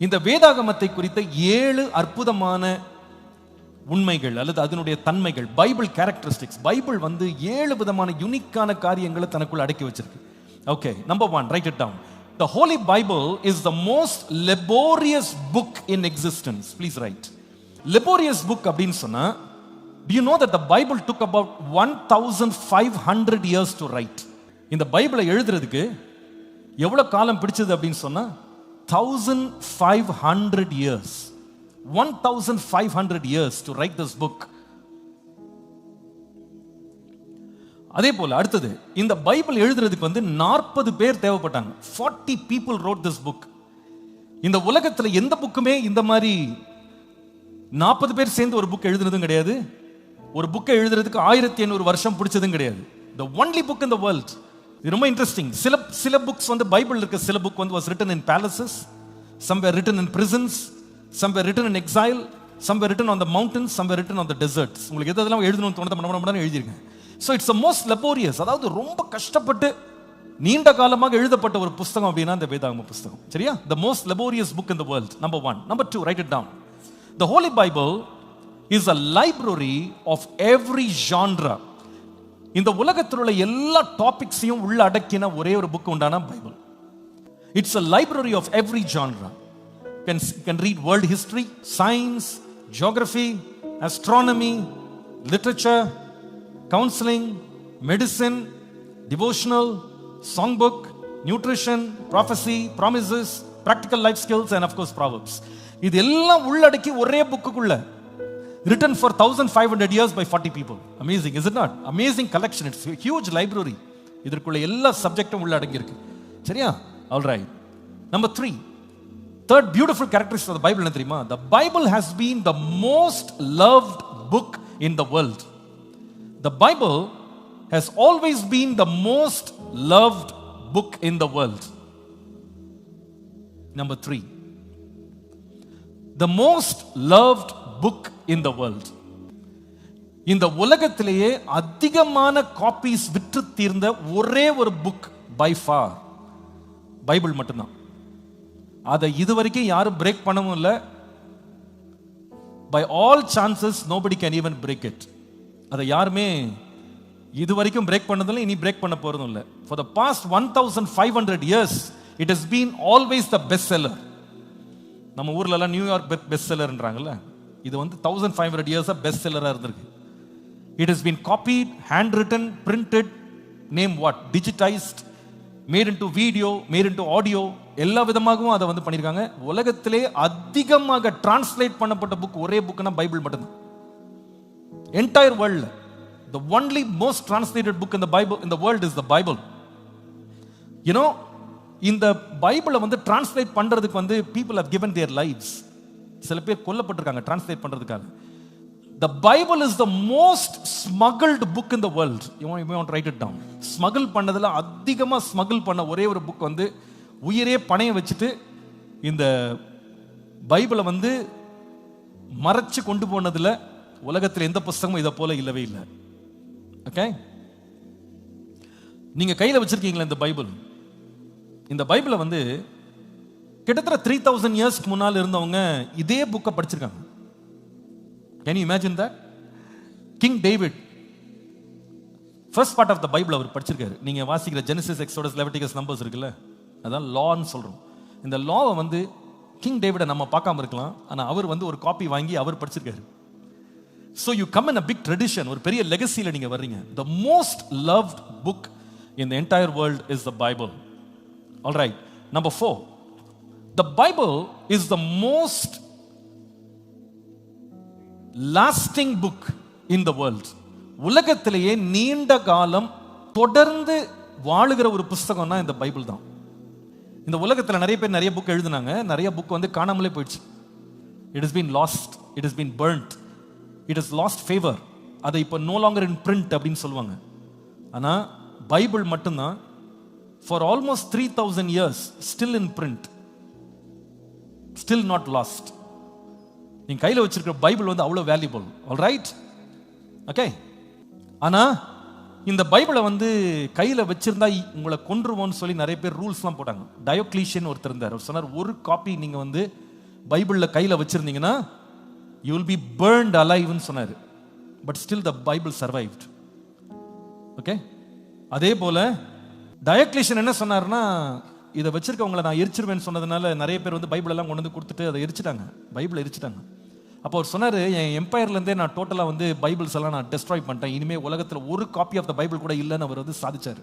இந்த வேதாகமத்தை குறித்த 7 அற்புதமான உண்மைகள் அல்லது அதனுடைய தன்மைகள், பைபிள் கேரக்டரிஸ்டிக்ஸ். பைபிள் வந்து 7 விதமான யூனிக்கான காரியங்களை தனக்குள்ள அடக்கி வச்சிருக்கு. Okay, number 1, write it down. The Holy Bible is the most laborious book in existence. Please write. Laborious book அப்படின்னு சொன்னா, do you know that the Bible took about 1500 years to write? இந்த பைபிளை எழுதுறதுக்கு எவ்வளவு காலம் பிடிச்சது அப்படின்னு சொன்னா 1500 years. 1500 years to write this book. அதே போல அடுத்தது, இந்த பைபிள் எழுதுறதுக்கு வந்து 40 பேர் தேவைப்பட்டாங்க. 40 people wrote this book. இந்த உலகத்துல எந்த புக்குமே இந்த மாதிரி 40 பேர் சேர்ந்து ஒரு புக் எழுதுனதும் கிடையாது. ஒரு புக்கை எழுதுறதுக்கு 1500 வருஷம் பிடிச்சதும் கிடையாது. The only book in the world. இது ரொம்ப இன்ட்ரெஸ்டிங். சில புக்ஸ் வந்து பைபிள் இருக்க சில புக் வந்து was written in palaces, some were written in prisons, some were written in exile, some were written on the mountains, some were written on the deserts. உங்களுக்கு எதெல்லாம் எழுதணும்னு தோணுதோ மனமனமனு எழுதிருங்க. So it's the most laborious, அதாவது ரொம்ப கஷ்டப்பட்டு நீண்ட காலமாக எழுதப்பட்ட ஒரு புத்தகம் அப்படின்னா இந்த வேதாகம புத்தகம். சரியா? The most laborious book in the world. Number 1. Number 2, write it down. The Holy Bible is a library of every genre. இந்த உலகத்தில் உள்ள எல்லா டாபிக்ஸையும் உள்ள அடக்கின ஒரே ஒரு புக் உண்டான Bible. It's a library of every genre. You can read world history, science, geography, astronomy, literature, counseling, medicine, devotional, songbook, nutrition, prophecy, promises, practical life skills, and of course proverbs. இது எல்லாம் உள்ளடக்கி ஒரே புக்குக்குள்ள, written for 1500 years by 40 people. Amazing, is it not? Amazing collection. It's a huge library. இதற்குள்ள எல்லா சப்ஜெக்டும் உள்ள அடங்கி இருக்கு. சரியா? All right. Number 3, third beautiful characteristic of the Bible என்ன தெரியுமா? The Bible has been the most loved book in the world. The Bible has always been the most loved book in the world. Number 3, the most loved book in the world. இந்த உலகத்திலேயே அதிகமான copies விற்று தீர்ந்த ஒரே ஒரு book by for Bible மட்டும்தான். அதை இதுவரைக்கும் யாரும் பிரேக் பண்ணவும் இல்லை. By all chances nobody can even break it. அதை யாருமே இதுவரைக்கும் பிரேக் பண்ணதில்லை, இனி பிரேக் பண்ண போறதும் இல்லை. For the past 1500 years it has been always the best seller. நம்ம ஊர்ல எல்லாம் நியூயார்க் பெஸ்ட் செல்லர்ன்றாங்கல்ல, இது வந்து 1500 years பெஸ்ட் செல்லரா இருந்திருக்கு. It has been copied, handwritten, printed, name what, digitized, made into video, made into audio, எல்லா விதமாகவும் அதை வந்து பண்ணியிருக்காங்க. உலகத்திலே அதிகமாக டிரான்ஸ்லேட் பண்ணப்பட்ட புக் ஒரே புக்னா பைபிள் மட்டும்தான். Entire world, the only most translated book in the Bible in the world is the Bible. You know, இந்த பைபிளை வந்து டிரான்ஸ்லேட் பண்றதுக்கு வந்து people have given their lives. சில பேர் கொல்லப்பட்டிருக்காங்க டிரான்ஸ்லேட் பண்றதுக்காக. The Bible is the most smuggled book in the world. You want to write it down. Smuggle பண்ணதுல அதிகமா ஸ்மகிள் பண்ண ஒரே ஒரு புக் வந்து உயிரே பணைய வச்சுட்டு இந்த பைபிளை வந்து மறைச்சு கொண்டு போனதுல உலகத்தில் எந்த புத்தகமும் இதை போல இல்லவே இல்லை. ஓகே, நீங்க கையில வச்சிருக்கீங்களா இந்த பைபிள்? இந்த பைபிளை வந்து கிட்டத்தட்ட 3000 இயர்ஸ்க்கு முன்னால் இருந்தவங்க இதே புக்கை படிச்சிருக்காங்க. Can you imagine that? King David first part of the Bible அவர் படிச்சிருக்காரு. நீங்க வாசிக்கிற Genesis, Exodus, Leviticus, Numbers இருக்குல்ல, அதான் லான்னு சொல்றோம். இந்த லாவை வந்து கிங் டேவிட நம்ம பார்க்காம இருக்கலாம், ஆனா அவர் வந்து ஒரு காப்பி வாங்கி அவர் படிச்சிருக்காரு. So you come in a big tradition, ஒரு பெரிய லெகசில நீங்க வர்றீங்க. The most loved book in the entire world is the Bible. All right. Number 4, the Bible is the most lasting book in the world. உலகத்திலேயே நீண்ட காலம் தொடர்ந்து வாழுகிற ஒரு புத்தகம்னா இந்த பைபிள் தான். இந்த உலகத்தில் நிறைய பேர் நிறைய புக் எழுதினாங்க, நிறைய புக் வந்து காணாமலே போயிடுச்சு. It has been lost, it has been burnt, it has lost favor. அதை இப்போ no longer in print அப்படின்னு சொல்லுவாங்க. ஆனா பைபிள் மட்டும்தான் for almost 3000 years still in print, still not lost. நீங்க கையில வச்சிருக்கிற பைபிள் வந்து அவ்வளவு வேல்யூபிள். All right, okay. ஆனா இந்த பைபிளை வந்து கையில வச்சிருந்தா உங்களை கொன்றுவோம்னு சொல்லி நிறைய பேர் ரூல்ஸ்லாம் போட்டாங்க. டயோக்ளீஷியன் ஒருத்தர் இருந்தார், அவர் சொன்னார் ஒரு காப்பி நீங்க வந்து பைபிள்ல கையில வச்சிருந்தீங்கன்னா you will be burned alive ன்னு சொன்னாரு. But still the Bible survived. Okay, அதே போல டயக்லிஷியன் என்ன சொன்னார்னா, இதை வச்சிருக்கவங்களை நான் எரிச்சிருவேன்னு சொன்னதுனால நிறைய பேர் வந்து பைபிள் எல்லாம் கொண்டு வந்து கொடுத்துட்டு அதை எரிச்சிட்டாங்க, பைபிளை எரிச்சிட்டாங்க. அப்போ அவர் சொன்னார், என் எம்பையர்லேருந்தே நான் டோட்டலாக வந்து பைபிள்ஸ் எல்லாம் நான் டெஸ்ட்ராய் பண்ணிட்டேன், இனிமேல் உலகத்தில் ஒரு காப்பி ஆஃப் த பைபிள் கூட இல்லைன்னு அவர் வந்து சாதிச்சார்.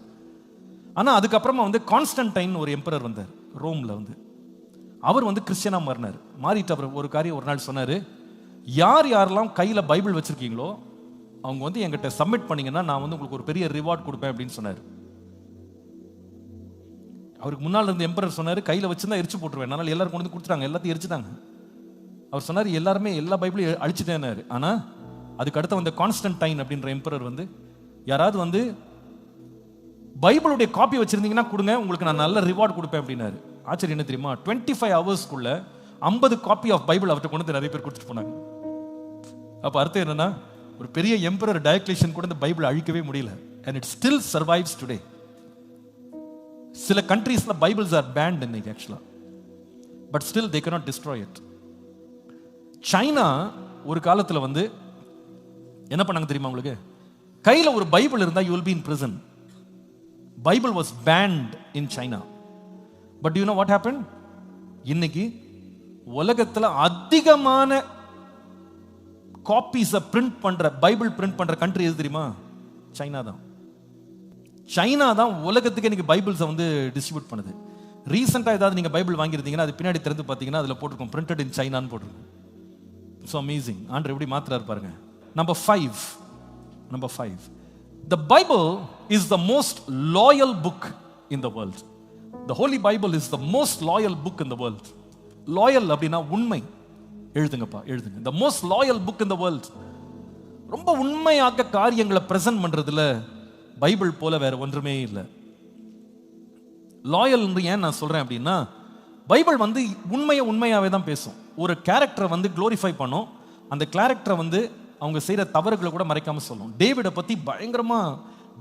ஆனால் அதுக்கப்புறமா வந்து கான்ஸ்டன்டைன் ஒரு எம்பரர் வந்தார் ரோமில் வந்து, அவர் வந்து கிறிஸ்டியனாக மாறினார். மாறிட்டு அவர் ஒரு காரியம் ஒரு நாள் சொன்னார், யார் யாரெல்லாம் கையில் பைபிள் வச்சுருக்கீங்களோ அவங்க வந்து என்கிட்ட சப்மிட் பண்ணிங்கன்னா நான் வந்து உங்களுக்கு ஒரு பெரிய ரிவார்ட் கொடுப்பேன் அப்படின்னு சொன்னார். அவருக்கு முன்னால் இருந்த எம்பரர் சொன்னார், கையில் வச்சுருந்தா எரிச்சு போட்டுருவேன். அதனால் எல்லாரும் கொண்டு வந்து கொடுத்துட்டாங்க, எல்லாத்தையும் எரிச்சிட்டாங்க. அவர் சொன்னார், எல்லாருமே எல்லா பைபிளையும் அழிச்சுட்டேனாரு. ஆனால் அதுக்கு அடுத்த வந்த கான்ஸ்டன்டைன் அப்படின்ற எம்பரர் வந்து, யாராவது வந்து பைபிளுடைய காப்பி வச்சிருந்தீங்கன்னா கொடுங்க, உங்களுக்கு நான் நல்ல ரிவார்ட் கொடுப்பேன் அப்படின்னாரு. ஆச்சரியம் என்ன தெரியுமா, 25 ஹவர்ஸ்க்குள்ள 50 காப்பி ஆஃப் பைபிள் அவர்கிட்ட கொண்டு வந்து நிறைய பேர் கொடுத்துட்டு போனாங்க. அப்போ அர்த்தம் என்னன்னா, ஒரு பெரிய எம்பரர் டயக்லிஷியன் கூட இந்த பைபிள் அழிக்கவே முடியல. and it still survives today. சில கண்ட்ரீஸ்ல பைபிள்ஸ் ஆர் பேண்ட் இன்னைக்கு ஆக்சுவலா, but still they cannot destroy it. China ஒரு காலத்துல வந்து என்ன பண்ணாங்க தெரியுமா உங்களுக்கு, கையில ஒரு பைபிள் இருந்தா you will be in prison. Bible was banned in China. But do you know what happened? இன்னைக்கு உலகத்துல அதிகமான காப்பீஸை பிரிண்ட் பண்ற, பைபிள் பிரிண்ட் பண்ற கண்ட்ரி எது தெரியுமா? சைனா தான். சைனா தான் உலகத்துக்கு இன்னைக்கு பைபிள்ஸை வந்து டிஸ்ட்ரிபியூட் பண்ணுது. ரீசெண்டாக ஏதாவது நீங்கள் பைபிள் வாங்கியிருந்தீங்கன்னா அது பின்னாடி திறந்து பார்த்தீங்கன்னா அதில் போட்டிருக்கோம் பிரிண்டட் இன் சைனான்னு போட்டிருக்கோம். So amazing. ஆண்டவர் எப்படி மாத்துறாரு பாருங்க. Number 5, the Bible is the most loyal book in the world. The Holy Bible is the most loyal book in the world. Loyal அப்படின்னா உண்மை. எழுதுங்கப்பா, எழுதுங்க. The most loyal book in the world. ரொம்ப உண்மையாக காரியங்களை present பண்றதுல Bible போல வேற ஒன்றுமே இல்லை. லாயல் ஏன் நான் சொல்றேன் அப்படின்னா, பைபிள் வந்து உண்மையை உண்மையாவே தான் பேசும். ஒரு கேரக்டரை வந்து குளோரிஃபை பண்ணும், அந்த கேரக்டரை வந்து அவங்க செய்யற தவறுகளை கூட மறைக்காம சொல்லும். டேவிடை பத்தி பயங்கரமா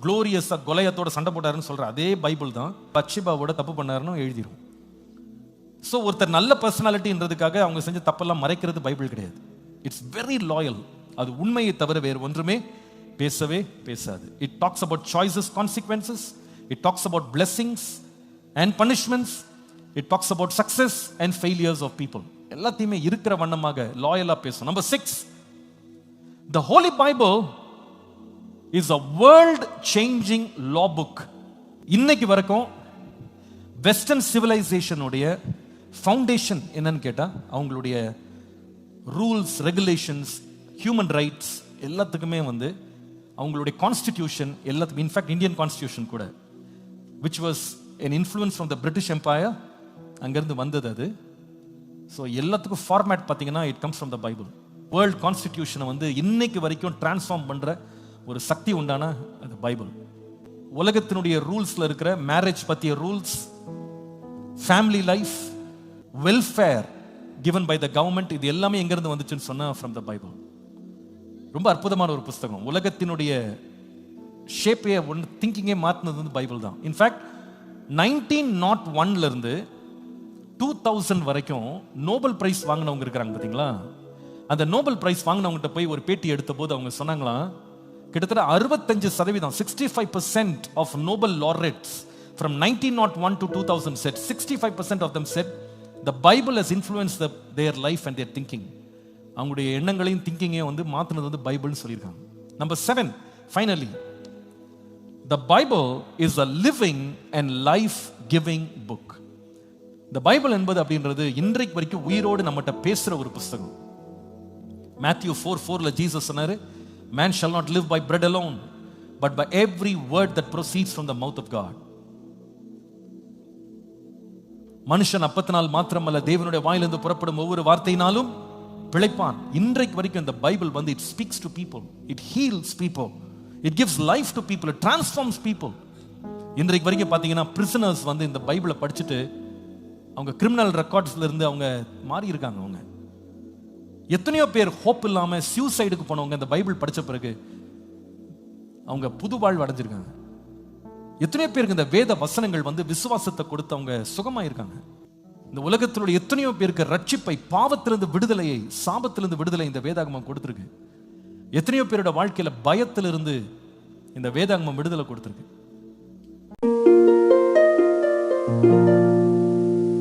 குளோரியஸா கொலையத்தோட சண்டை போட்டாருன்னு சொல்ற அதே பைபிள் தான் பத்ஷெபாவோட தப்பு பண்ணாருன்னு எழுதிரும். ஸோ ஒருத்தர் நல்ல பர்சனாலிட்டின்றதுக்காக அவங்க செஞ்ச தப்பெல்லாம் மறைக்கிறது பைபிள் கிடையாது. It's very loyal. அது உண்மையை தவிர வேறு ஒன்றுமே பேசவே பேசாது. It talks about choices, consequences. It talks about blessings and punishments. It talks about success and failures of people. எல்லாத்தையுமே இருக்கிற வண்ணமாக லாயலா பேசும். Number 6, the Holy Bible is a world changing law book. இன்னைக்கு வரைக்கும் வெஸ்டர்ன் சிவிலைசேஷனுடைய ஃபவுண்டேஷன் என்னன்னு கேட்டா, அவங்களுடைய ரூல்ஸ், ரெகுலேஷன்ஸ், ஹியூமன் ரைட்ஸ் எல்லாத்துக்குமே வந்து அவங்களுடைய கான்ஸ்டிடியூஷன் எல்லாத்துக்கும், இன்ஃபேக்ட் இந்தியன் கான்ஸ்டிடியூஷன் கூட, which was an influence from the British Empire, அங்கிருந்து வந்தது அது. ஸோ எல்லாத்துக்கும் ஃபார்மேட் பார்த்தீங்கன்னா it comes from the Bible. World கான்ஸ்டிடியூஷனை வந்து இன்னைக்கு வரைக்கும் டிரான்ஸ்ஃபார்ம் பண்ற ஒரு சக்தி உண்டான அது பைபிள். உலகத்தினுடைய ரூல்ஸ்ல இருக்கிற மேரேஜ் பத்திய rules, family life, welfare given by the government, இது எல்லாமே எங்கிருந்து வந்துச்சுன்னு சொன்னா ஃப்ரம் த பைபிள். ரொம்ப அற்புதமான ஒரு புஸ்தகம். உலகத்தினுடைய ஷேப்பே திங்கிங்கே மாற்றினது வந்து பைபிள் தான். இன்ஃபேக்ட் 1901 இருந்து 2000 வரைக்கும் நோபல் பிரைஸ் வாங்கினவங்க இருக்கிறாங்க பார்த்தீங்களா. அந்த நோபல் பிரைஸ் வாங்கினவங்ககிட்ட போய் ஒரு பேட்டி எடுத்த போது அவங்க சொன்னாங்களாம், கிட்டத்தட்ட 65%, 65% of Nobel laureates from 1901 to 2000 said, 65% of them said the Bible has influenced their life and their thinking. அவங்களுடைய எண்ணங்களையும் திங்கிங்கையும் வந்து மாற்றினது வந்து பைபிள்னு சொல்லியிருக்காங்க. Number 7, finally, the Bible is a living and life-giving book. The Bible என்பது அப்படின்றது இன்றைக்கு வரைக்கும் உயிரோடு நம்மகிட்ட பேசுற ஒரு புஸ்தகம். Matthew 4:4 ஜீசஸ் சொன்னாரு, man shall not live by bread alone but by every word that proceeds from the mouth of God. மனுஷன் அப்பத்தினால் மாத்திரமல்ல, தேவனுடைய வாயிலிருந்து புறப்படும் ஒவ்வொரு வார்த்தையினாலும் பிழைப்பான். இன்றைக்கு வரைக்கும் இந்த பைபிள் வந்து it speaks to people, it heals people, it gives life to people, it transforms people. இன்றைக்கு வரைக்கும் பாத்தீங்கன்னா பிரிசனர்ஸ் வந்து இந்த பைபிளை படிச்சுட்டு அவங்க கிரிமினல் ரெக்கார்ட்ஸ்ல இருந்து அவங்க மாறி இருக்காங்க. அவங்க எத்தனையோ பேர் ஹோப் இல்லாம சூசைடுக்கு போனவங்க இந்த பைபிள் படிச்ச பிறகு அவங்க புது வாழ்வு அடைஞ்சிருக்காங்க. எத்தனையோ பேருக்கு இந்த வேத வசனங்கள் வந்து விசுவாசத்தை கொடுத்து அவங்க சுகமா இருக்காங்க. இந்த உலகத்தினுடைய எத்தனையோ பேருக்கு ரட்சிப்பை, பாவத்திலிருந்து விடுதலையை, சாபத்திலிருந்து விடுதலை இந்த வேதாகமம் கொடுத்திருக்கு. எத்தனையோ பேரோட வாழ்க்கையில பயத்திலிருந்து இந்த வேதாகமம் விடுதலை கொடுத்திருக்கு.